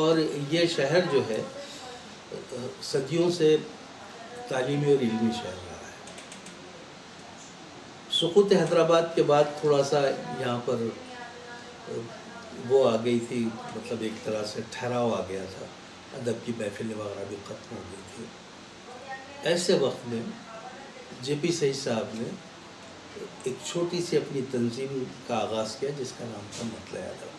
اور یہ شہر جو ہے صدیوں سے تعلیمی اور علمی شہر رہا ہے. سقوط حیدرآباد کے بعد تھوڑا سا یہاں پر وہ آ گئی تھی، مطلب ایک طرح سے ٹھہراؤ آ گیا تھا، ادب کی محفلیں وغیرہ بھی ختم ہو گئی تھی. ایسے وقت میں جے پی سعید صاحب نے ایک چھوٹی سی اپنی تنظیم کا آغاز کیا جس کا نام تھا مطلع ادب.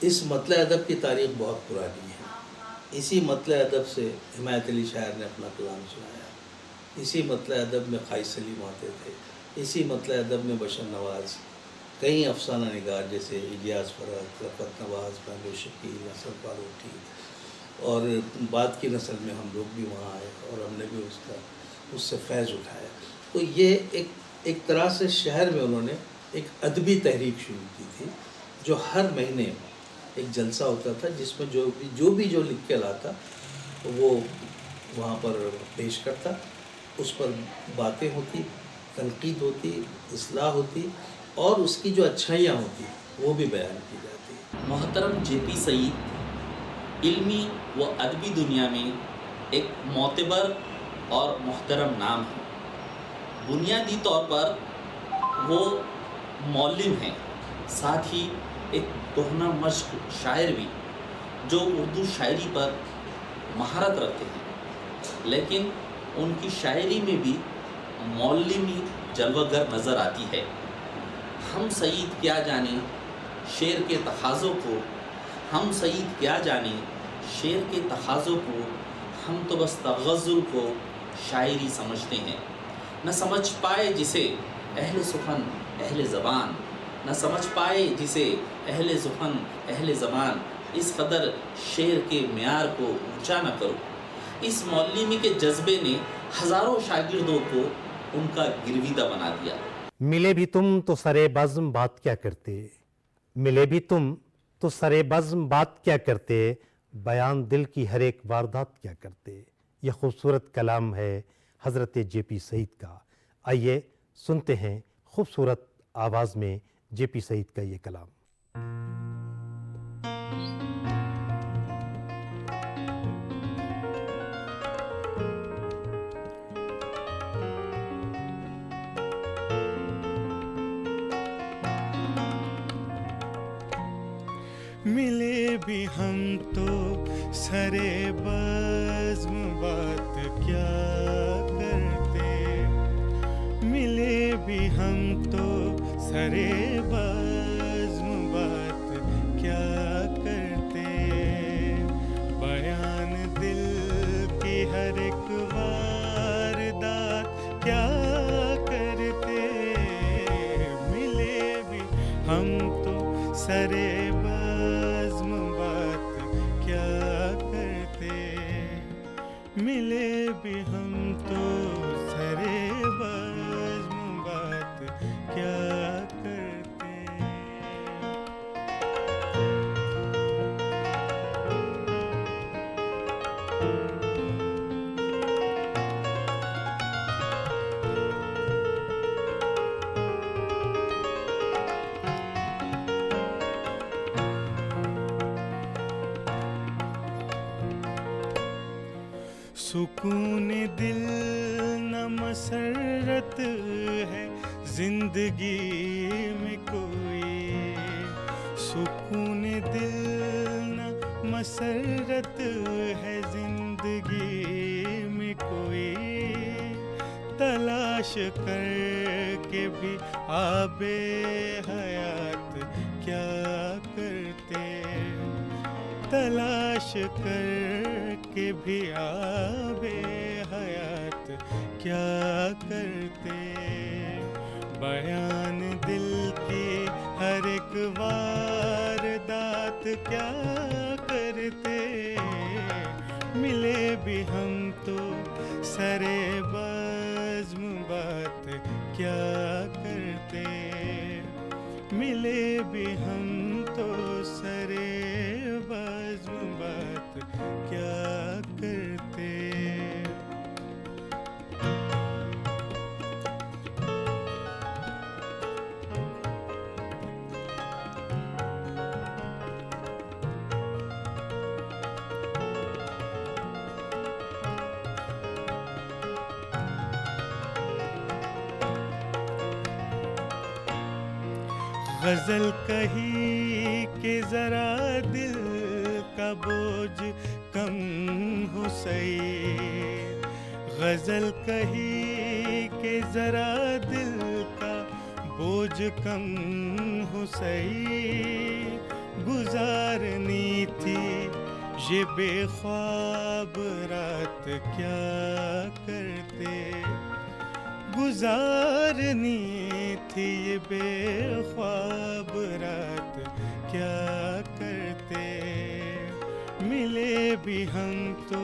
اس مطلع ادب کی تاریخ بہت پرانی ہے. اسی مطلع ادب سے حمایت علی شاعر نے اپنا کلام سنایا، اسی مطلع ادب میں قائد سلیم آتے تھے، اسی مطلع ادب میں بشر نواز، کئی افسانہ نگار جیسے الیاس فرد، رفعت نواز، محمود شکیل، حسن فاروقی، اور بعد کی نسل میں ہم لوگ بھی وہاں آئے اور ہم نے بھی اس سے فیض اٹھایا. تو یہ ایک طرح سے شہر میں انہوں نے ایک ادبی تحریک شروع کی تھی، جو ہر مہینے ایک جلسہ ہوتا تھا جس میں جو لکھ کے لاتا وہ وہاں پر پیش کرتا. اس پر باتیں ہوتی، تنقید ہوتی، اصلاح ہوتی، اور اس کی جو اچھائیاں ہوتی وہ بھی بیان کی جاتی. محترم جے پی سعید علمی و ادبی دنیا میں ایک معتبر اور محترم نام ہے. بنیادی طور پر وہ معلم ہیں، ساتھ ہی ایک کہنہ مشق شاعر بھی جو اردو شاعری پر مہارت رکھتے ہیں، لیکن ان کی شاعری میں بھی معلمی جلوہ گر نظر آتی ہے. ہم سعید کیا جانیں شعر کے تقاضوں کو، ہم سعید کیا جانیں شعر کے تقاضوں کو، ہم تو بس تغزل کو شاعری سمجھتے ہیں. نہ سمجھ پائے جسے اہل سخن اہل زبان، نہ سمجھ پائے جسے اہل سخن اہل زبان، اس قدر شعر کے معیار کو اونچا نہ کرو. اس معلمی کے جذبے نے ہزاروں شاگردوں کو ان کا گرویدہ بنا دیا. ملے بھی تم تو سرے بزم بات کیا کرتے، ملے بھی تم تو سرے بزم بات کیا کرتے، بیان دل کی ہر ایک واردات کیا کرتے. یہ خوبصورت کلام ہے حضرت جے پی سعید کا. آئیے سنتے ہیں خوبصورت آواز میں جے پی سعید کا یہ کلام. ملے بھی ہم تو سرے بزم بات کیا کرتے، ملے بھی ہم تو سرے بزم بات کیا کرتے، بیان دل کی ہر ایک واردات کیا کرتے، ملے بھی ہم تو سرے ملے بھی ہم تو سرے بزم بات کیا کرتے. سکون دل نہ مسرت ہے زندگی میں کوئی، سکون دل نہ مسرت ہے زندگی میں کوئی، تلاش کر کے بھی آب حیات کیا کرتے، تلاش کر کے بھی آب حیات کیا کرتے، بیان دل کی ہر ایک واردات کیا کرتے، ملے بھی ہم تو سرے بزم بات کیا کرتے، ملے بھی ہم تو سرے بزم بات کیا کرتے. غزل کہی کہ ذرا دل کا بوجھ کم ہو سعید، غزل کہی کہ ذرا دل کا بوجھ کم ہو سعید، گزارنی تھی یہ بے خواب رات کیا کرتے، گزارنی تھی یہ بے خواب رات کیا کرتے، ملے بھی ہم تو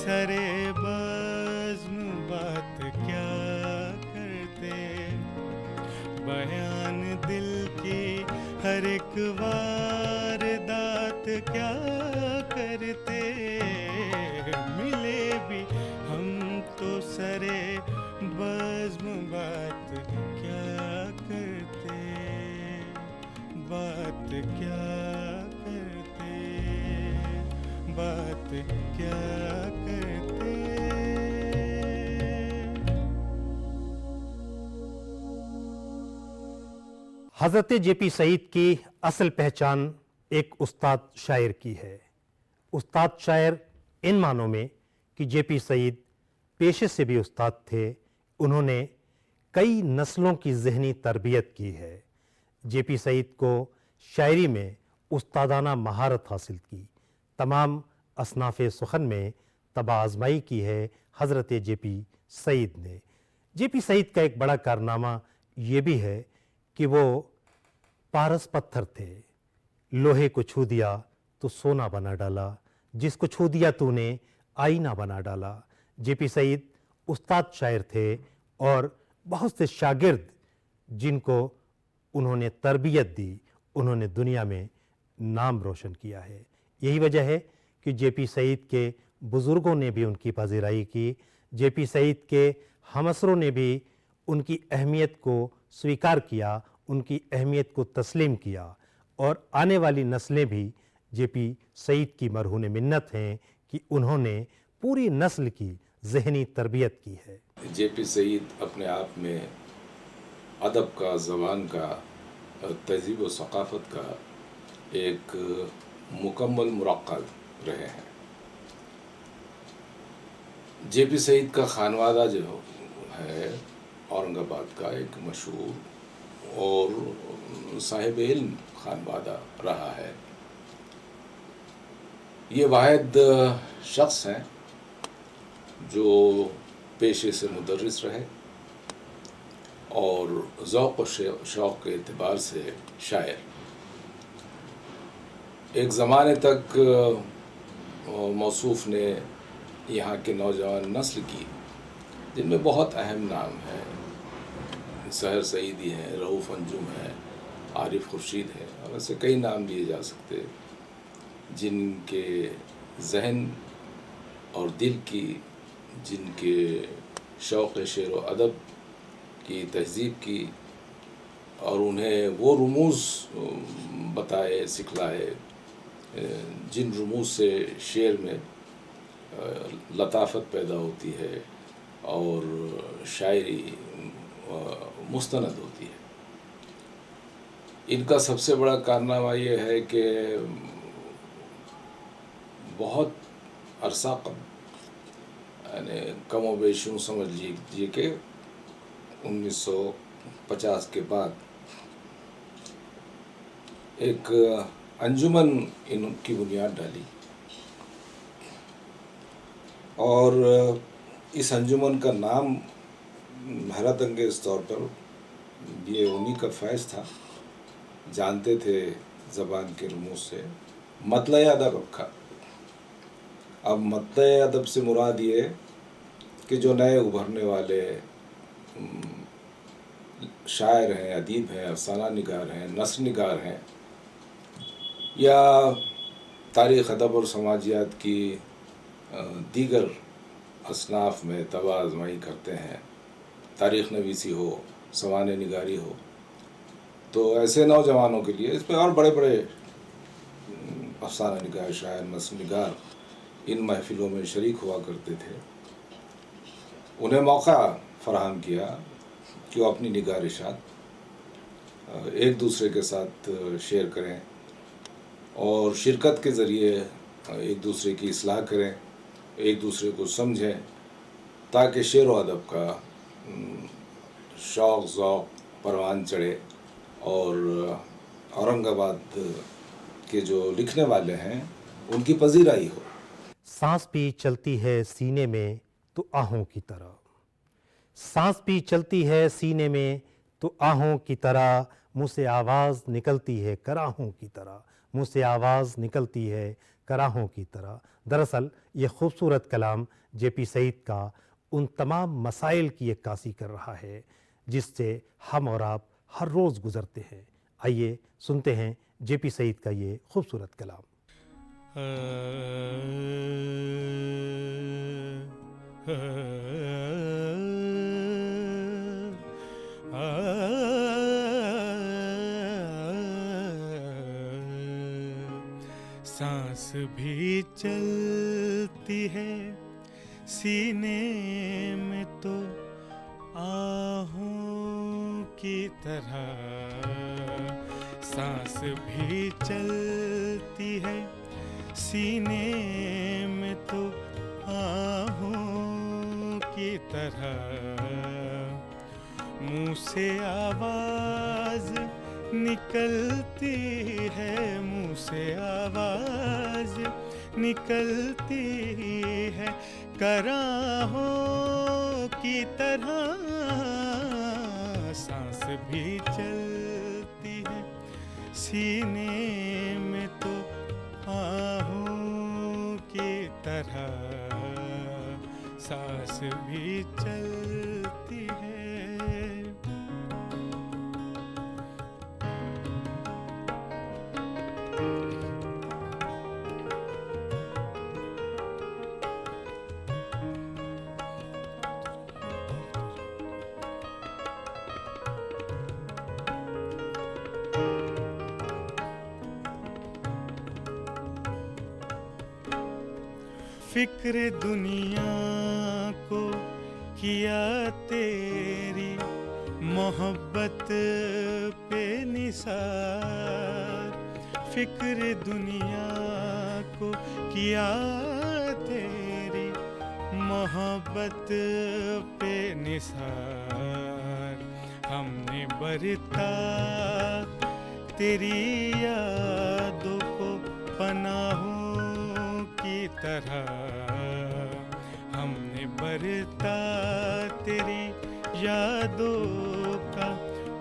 سرے بزم بات کیا کرتے، بیان دل کی ہر ایک واردات کیا کرتے، ملے بھی ہم تو سرے بزم بات کیا کرتے، بات کیا کرتے، بات کیا کرتے۔ حضرت جے پی سعید کی اصل پہچان ایک استاد شاعر کی ہے۔ استاد شاعر ان معنوں میں کہ جے پی سعید پیشے سے بھی استاد تھے، انہوں نے کئی نسلوں کی ذہنی تربیت کی ہے۔ جے پی سعید کو شاعری میں استادانہ مہارت حاصل کی، تمام اصناف سخن میں طبع آزمائی کی ہے حضرت جے پی سعید نے۔ جے پی سعید کا ایک بڑا کارنامہ یہ بھی ہے کہ وہ پارس پتھر تھے، لوہے کو چھو دیا تو سونا بنا ڈالا، جس کو چھو دیا تو نے آئینہ بنا ڈالا۔ جے پی سعید استاد شاعر تھے اور بہت سے شاگرد جن کو انہوں نے تربیت دی، انہوں نے دنیا میں نام روشن کیا ہے۔ یہی وجہ ہے کہ جے پی سعید کے بزرگوں نے بھی ان کی پذیرائی کی، جے پی سعید کے ہمعصروں نے بھی ان کی اہمیت کو سویکار کیا، ان کی اہمیت کو تسلیم کیا، اور آنے والی نسلیں بھی جے پی سعید کی مرہون منت ہیں کہ انہوں نے پوری نسل کی ذہنی تربیت کی ہے۔ جے پی سعید اپنے آپ میں ادب کا، زبان کا، تہذیب و ثقافت کا ایک مکمل مرقع رہے ہیں۔ جے پی سعید کا خانوادہ جو ہے اورنگ آباد کا ایک مشہور اور صاحب علم خانوادہ رہا ہے۔ یہ واحد شخص ہیں جو پیشے سے مدرس رہے اور ذوق و شوق کے اعتبار سے شاعر۔ ایک زمانے تک موصوف نے یہاں کے نوجوان نسل کی، جن میں بہت اہم نام ہیں، سحر سعیدی ہیں، رؤوف انجم ہیں، عارف خورشید ہیں، اور ایسے کئی نام لیے جا سکتے، جن کے ذہن اور دل کی، جن کے شوق شعر و ادب کی، تہذیب کی، اور انہیں وہ رموز بتائے، سکھلائے، جن رموز سے شعر میں لطافت پیدا ہوتی ہے اور شاعری مستند ہوتی ہے۔ ان کا سب سے بڑا کارنامہ یہ ہے کہ بہت عرصہ قبل، یعنی کم و بیش یوں سمجھ لیجیے کہ 1950 کے بعد ایک انجمن ان کی بنیاد ڈالی، اور اس انجمن کا نام حیرت انگیز طور پر یہ انہی کا فیض تھا، جانتے تھے زبان کے رموز سے، مطلع ادب رکھا۔ اب مطلع ادب سے مراد یہ کہ جو نئے ابھرنے والے شاعر ہیں، ادیب ہیں، افسانہ نگار ہیں، نثر نگار ہیں، یا تاریخ، ادب اور سماجیات کی دیگر اصناف میں طبع آزمائی کرتے ہیں، تاریخ نویسی ہو، سوانح نگاری ہو، تو ایسے نوجوانوں کے لیے اس میں اور بڑے بڑے افسانہ نگار، شاعر، نثر نگار ان محفلوں میں شریک ہوا کرتے تھے، انہیں موقع فراہم کیا کہ وہ اپنی نگارشات ایک دوسرے کے ساتھ شیئر کریں اور شرکت کے ذریعے ایک دوسرے کی اصلاح کریں، ایک دوسرے کو سمجھیں، تاکہ شعر و ادب کا شوق ذوق پروان چڑھے اور اورنگ آباد کے جو لکھنے والے ہیں ان کی پذیرائی ہو۔ سانس بھی چلتی ہے سینے میں تو آہوں کی طرح، سانس بھی چلتی ہے سینے میں تو آہوں کی طرح، منہ سے آواز نکلتی ہے کراہوں کی طرح، منہ سے آواز نکلتی ہے کراہوں کی طرح۔ دراصل یہ خوبصورت کلام جے پی سعید کا ان تمام مسائل کی عکاسی کر رہا ہے جس سے ہم اور آپ ہر روز گزرتے ہیں۔ آئیے سنتے ہیں جے پی سعید کا یہ خوبصورت کلام۔ سانس بھی چلتی ہے سینے میں تو آہوں کی طرح، سانس بھی چلتی ہے سینے میں تو آہوں کی طرح، منہ سے آواز نکلتی ہے، منہ سے آواز نکلتی ہے کراہوں کی طرح، سانس بھی چلتی ہے سینے میں تو آہوں کی طرح، سانس بھی چلتی ہے۔ فکر دنیا کو کیا تیری محبت پہ نثار، فکر دنیا کو کیا تیری محبت پہ نثار، ہم نے برتا تیری یادوں کو پناہوں کی طرح، ہم نے برتا تیری یادوں کا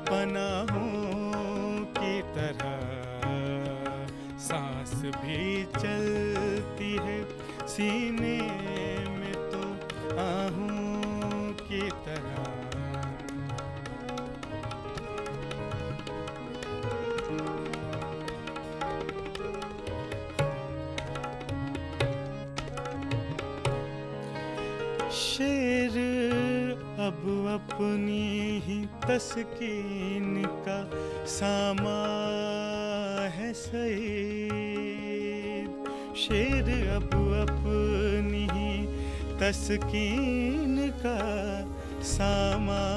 پناہوں کی طرح، سانس بھی چلتی ہے سینے میں تو آہوں کی طرح۔ شعر اب اپنی ہی تسکین کا ساما ہے سعید، شعر اب اپنی ہی تسکین کا ساما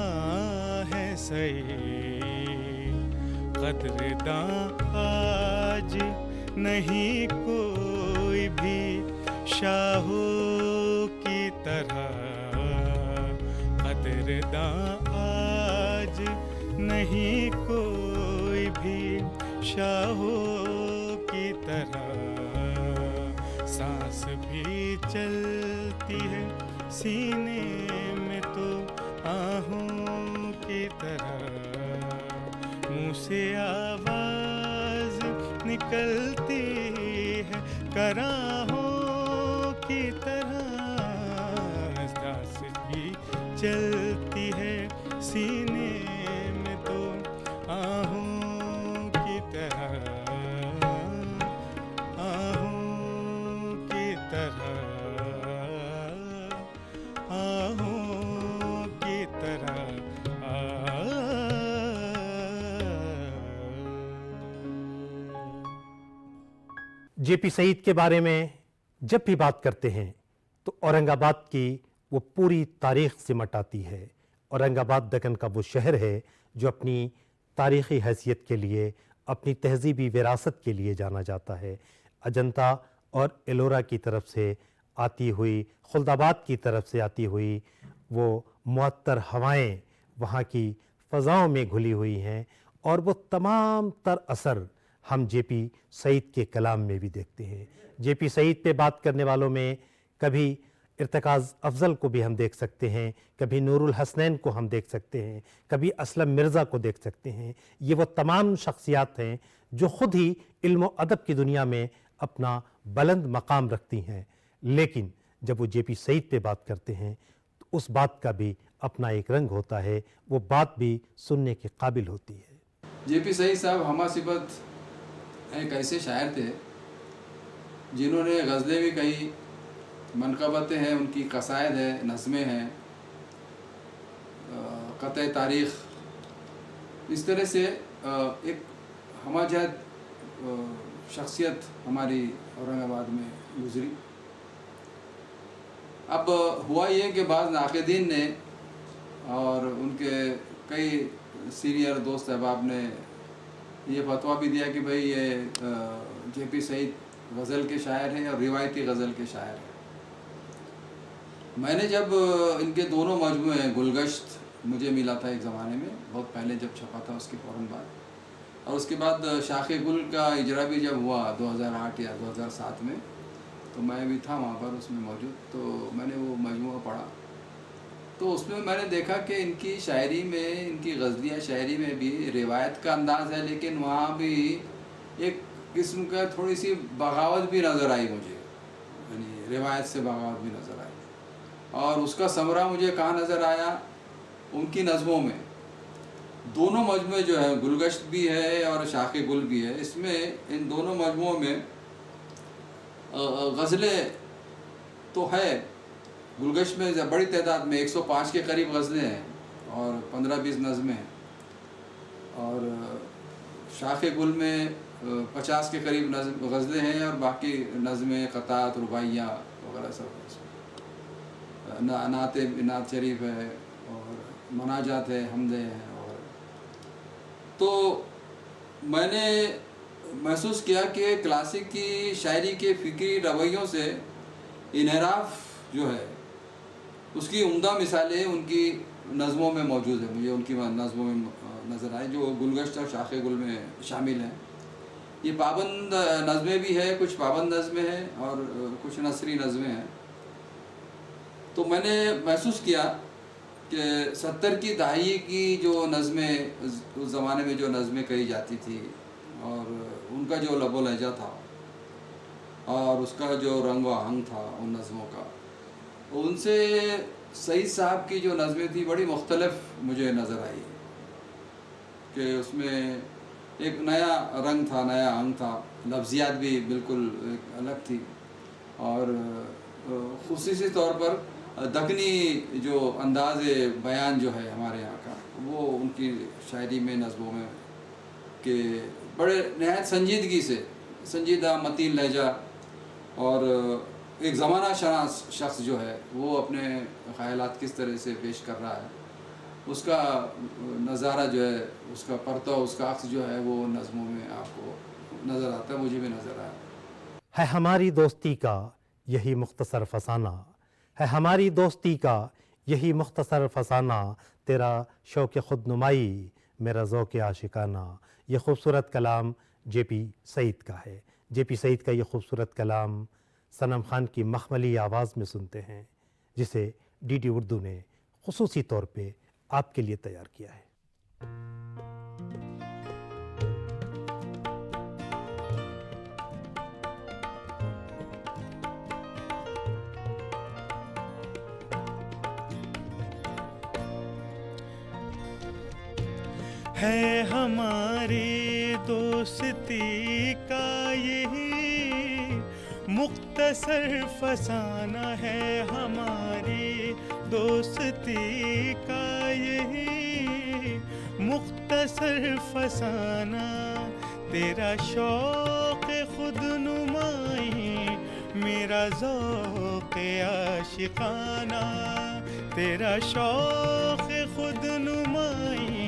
ہے سعید، قدرداں آج نہیں کوئی بھی شاہوں کی طرح، قدرداں آج نہیں کوئی بھی شاہوں کی طرح، سانس بھی چلتی ہے سینے میں تو آہوں کی طرح، منہ سے آواز نکلتی ہے کراہوں کی طرح، سانس بھی چلتی ہے سینے میں تو آہوں کی طرح، آہوں کی طرح، آہوں کی طرح۔ جے پی سعید کے بارے میں جب بھی بات کرتے ہیں تو اورنگ آباد کی وہ پوری تاریخ سمٹ آتی ہے۔ اورنگ آباد دکن کا وہ شہر ہے جو اپنی تاریخی حیثیت کے لیے، اپنی تہذیبی وراثت کے لیے جانا جاتا ہے۔ اجنتا اور ایلورا کی طرف سے آتی ہوئی، خلد آباد کی طرف سے آتی ہوئی وہ معطر ہوائیں وہاں کی فضاؤں میں گھلی ہوئی ہیں، اور وہ تمام تر اثر ہم جے پی سعید کے کلام میں بھی دیکھتے ہیں۔ جے پی سعید پہ بات کرنے والوں میں کبھی ارتکاز افضل کو بھی ہم دیکھ سکتے ہیں، کبھی نور الحسنین کو ہم دیکھ سکتے ہیں، کبھی اسلم مرزا کو دیکھ سکتے ہیں۔ یہ وہ تمام شخصیات ہیں جو خود ہی علم و ادب کی دنیا میں اپنا بلند مقام رکھتی ہیں، لیکن جب وہ جے پی سعید پہ بات کرتے ہیں تو اس بات کا بھی اپنا ایک رنگ ہوتا ہے، وہ بات بھی سننے کے قابل ہوتی ہے۔ جے پی سعید صاحب ہمہ صفت ایک ایسے شاعر تھے جنہوں نے غزلیں بھی کہی، منقبتیں ہیں، ان کی قصائد ہیں، نظمیں ہیں، قطع تاریخ، اس طرح سے ایک ہمہ جہت شخصیت ہماری اورنگ آباد میں گزری۔ اب ہوا یہ کہ بعض ناقدین نے اور ان کے کئی سینئر دوست احباب نے یہ فتویٰ بھی دیا کہ بھئی یہ جے پی سعید غزل کے شاعر ہیں اور روایتی غزل کے شاعر ہیں۔ میں نے جب ان کے دونوں مجموعے گلگشت مجھے ملا تھا ایک زمانے میں، بہت پہلے جب چھپا تھا اس کے فوراً بعد، اور اس کے بعد شاخ گل کا اجرا بھی جب ہوا 2008 یا 2007 میں، تو میں بھی تھا وہاں پر اس میں موجود، تو میں نے وہ مجموعہ پڑھا، تو اس میں نے دیکھا کہ ان کی شاعری میں، ان کی غزلیہ شاعری میں بھی روایت کا انداز ہے، لیکن وہاں بھی ایک قسم کا تھوڑی سی بغاوت بھی نظر آئی مجھے، یعنی روایت سے بغاوت بھی نظر آئی۔ اور اس کا ثمرہ مجھے کہاں نظر آیا؟ ان کی نظموں میں۔ دونوں مجموعے جو ہے، گلگشت بھی ہے اور شاخ گل بھی ہے، اس میں ان دونوں مجموعوں میں غزلیں تو ہے، گلگشت میں بڑی تعداد میں 105 کے قریب غزلیں ہیں اور 15-20 نظمیں ہیں، اور شاخ گل میں 50 کے قریب غزلیں ہیں اور باقی نظمیں، قطعات، رباعیاں وغیرہ سب، نعت شریف ہے اور مناجات ہے، حمدیں ہیں۔ اور تو میں نے محسوس کیا کہ کلاسک کی شاعری کے فکری رویوں سے انحراف جو ہے اس کی عمدہ مثالیں ان کی نظموں میں موجود ہیں، مجھے ان کی نظموں میں نظر آئے جو گلگشت اور شاخ گل میں شامل ہیں۔ یہ پابند نظمیں بھی ہیں، کچھ پابند نظمیں ہیں اور کچھ نثری نظمیں ہیں۔ تو میں نے محسوس کیا کہ 70 کی دہائی کی جو نظمیں، اس زمانے میں جو نظمیں کہی جاتی تھی اور ان کا جو لب و لہجہ تھا اور اس کا جو رنگ و آہنگ تھا ان نظموں کا، ان سے سعید صاحب کی جو نظمیں تھی بڑی مختلف مجھے نظر آئی، کہ اس میں ایک نیا رنگ تھا، نیا آہنگ تھا، لفظیات بھی بالکل الگ تھی، اور خصوصی طور پر دکنی جو انداز بیان جو ہے ہمارے یہاں کا، وہ ان کی شاعری میں، نظموں میں، کہ بڑے نہایت سنجیدگی سے، سنجیدہ متین لہجہ، اور ایک زمانہ شناس شخص جو ہے وہ اپنے خیالات کس طرح سے پیش کر رہا ہے، اس کا نظارہ جو ہے، اس کا پرتو، اس کا عکس جو ہے وہ نظموں میں آپ کو نظر آتا ہے، مجھے بھی نظر آیا۔ ہے ہماری دوستی کا یہی مختصر فسانہ، ہے ہماری دوستی کا یہی مختصر فسانہ، تیرا شوق خود نمائی میرا ذوق عاشقانہ۔ یہ خوبصورت کلام جے پی سعید کا ہے۔ جے پی سعید کا یہ خوبصورت کلام صنم خان کی مخملی آواز میں سنتے ہیں، جسے ڈی ڈی اردو نے خصوصی طور پہ آپ کے لیے تیار کیا ہے۔ ہے ہماری دوستی کا یہی مختصر فسانہ، ہے ہماری دوستی کا یہی مختصر فسانہ، تیرا شوق خود نمائی میرا ذوق عاشقانہ، تیرا شوق خود نمائی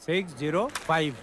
605